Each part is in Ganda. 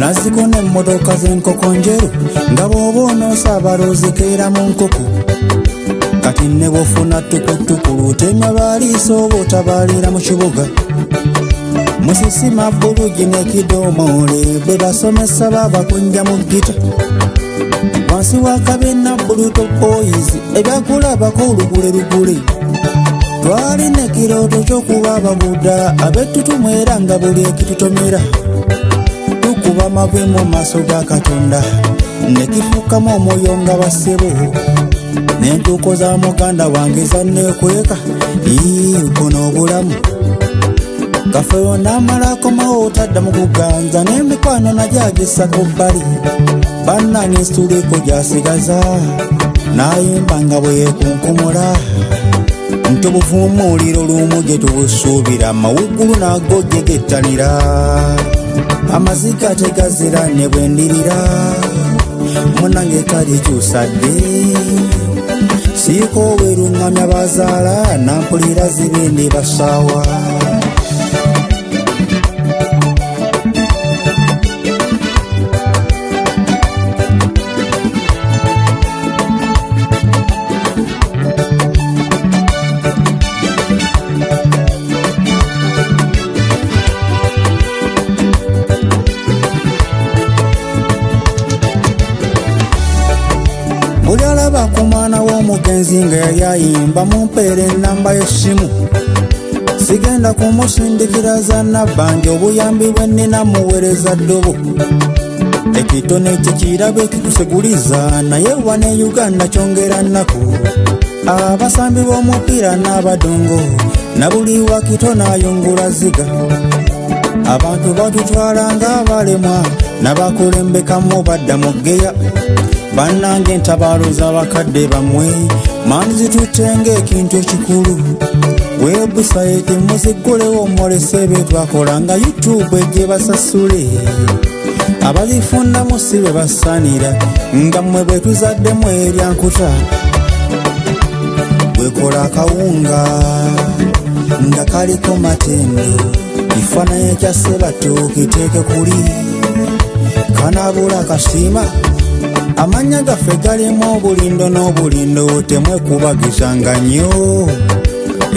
naziko n'emmotoka z'enkoko njeru nga bw'oba onoosaabaloozi keera mu nkoko kati ne bw'ofuna tukutuku lutemya baliisa oba otabaalira mu kibuga musisima bbulugi n'ekidomoole bwe basomesa baabakunja mu gita wansi w'akabenna buluto boys ebyakulabako olugule twalina ekirooto ky'okuba ababuda ab'ettutumu era nga buli ekitutomera tukuba amagwe mu maaso ga Katonda ne kifuukamu omwoyo nga bassebo n'entuuko za muganda wange zanneekweka kono obulamu kafeyo n'amalako mawo tadda mu kuganza n'emikwano nagyagisa ku bbali bannange situliko gyasigaza nayimba nga bwe yekunkumula nti obuvuumuuliro lumu gye tubusuubira mawuggulu nago gye gettanira amaziga tegazira ne bwe ndirira munange talikyusadde siiko weruŋŋamya bazaala nampulira zibindi basaawa buli alaba ku mwana w'omugenzi nga yali ayimba mumpeera ennamba y'essimu sigenda kumusindikira za nabbanja obuyambi bwe nnina muweereza ddobo ekitone ekyo kirabo ekituseguliza naye wane Uganda kyongera nnaku abasambi b'omupiira n'abadongo na buli wakitone ayungula ziga abantu batutwala ng'abalemwa n'abakulembekamu badda mu geya bannange entabaalo z'abakadde bammwe mani zitutenga ekintu ekikulu webusayiti muziggulewo mwolese bye twakola nga YouTube ejje basasule abazifundamu si be basanira nga mmwe bwe tuzaddemu eryankuta bwekola akawunga nga kaliko matendo kifaananyi ekya Ssebato kiteeke kuli kanabula kasiima amanya gaffe galimu obulindo n'obulindo temwekubagizanga nnyo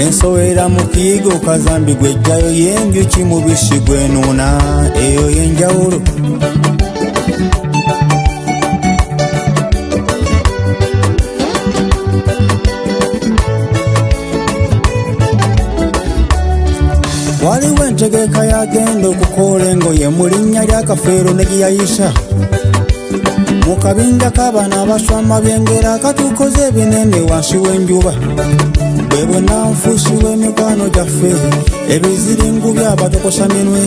ensowera mu kiyigo kazambi gwejjayo y'enjuki mubisi gwenuuna eyo y'enjawulo waliwo entegeka yagenda okukoola engoye mu linnya lya Kafeero ne gyeyayisa mu kabinja k'abaana abaswama byengera katukoze ebinene wansi w'enjuba bwe bwonna nfuusi w'emikwano gyaffe ebiziringu by'abatokosa minwe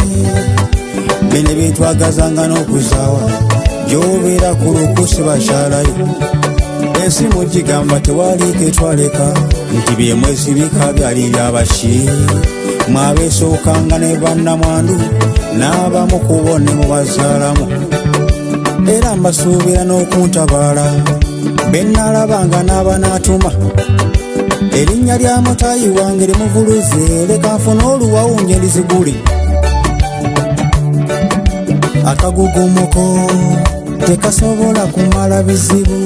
bene byetwagazanga n'okuzaawa gy'obeera ku lukusi bakyalayo ensi mugigamba tewaliiko etwaleka nti byemwesibika byali byabaki mwabeesookanga ne bannamwandu n'abamu ku bo ne mubazaalamu era mbasuubira n'okuntabaala bennaalabanga n'abanaatuma erinnya lya mutaayi wange limuvuluze leka nfune oluwawunje ndizigule akagugumuko tekasobola kumala bizibu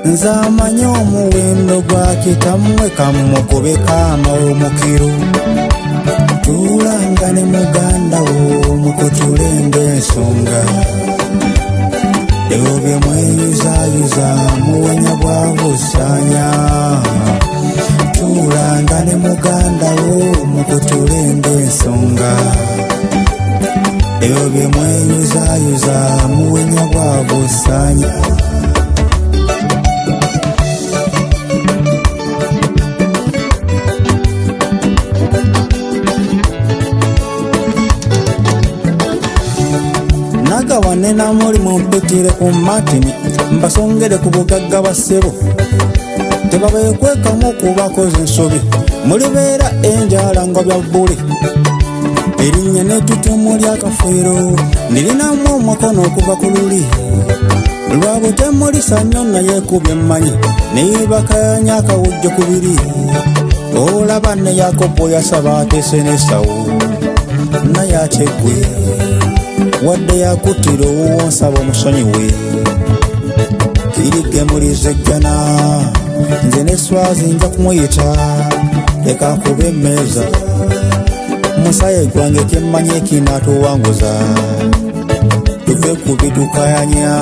nze amanye omuwendo gwa kitammwe kammukubeka amawomukiro tuulanga ne muganda wo mukutulemba ensonga ebyo bye mweyuzayuza muwenya bwa busaanya tuulanga ne muganda wo mukutulemba ensonga ebyo bye mweyuzayuza muwenya bwa busaanya nagawane namuli mumpitire ku matini mbasongere ku bugagga bwa ssebo tebabeekwekamu okubakoza ensobi mulibeera enjala nga bya bbule erinnya n'ettutumu lya Kafeero ndirinamu omukono okuva ku luli lwabwe temulisa nnyo naye kubye mmanyi neyibakayanya akawujjo ku biri olaba ne Yakobo yasaba ateese n'Esawu naye ate ggwe wadde yakutira owuwo nsaba omusonyiwe kirige mulizegana nze ne swazi nja kumuyita leka nkube emmeeza musaye gwange kyemmanyi ekinaatuwanguza tuve ku bitukayanya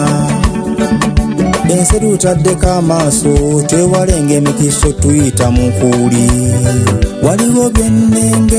ensi tutaddeko amaaso tewalenga emikiso tuyita mu nkuuli waliwo byennenge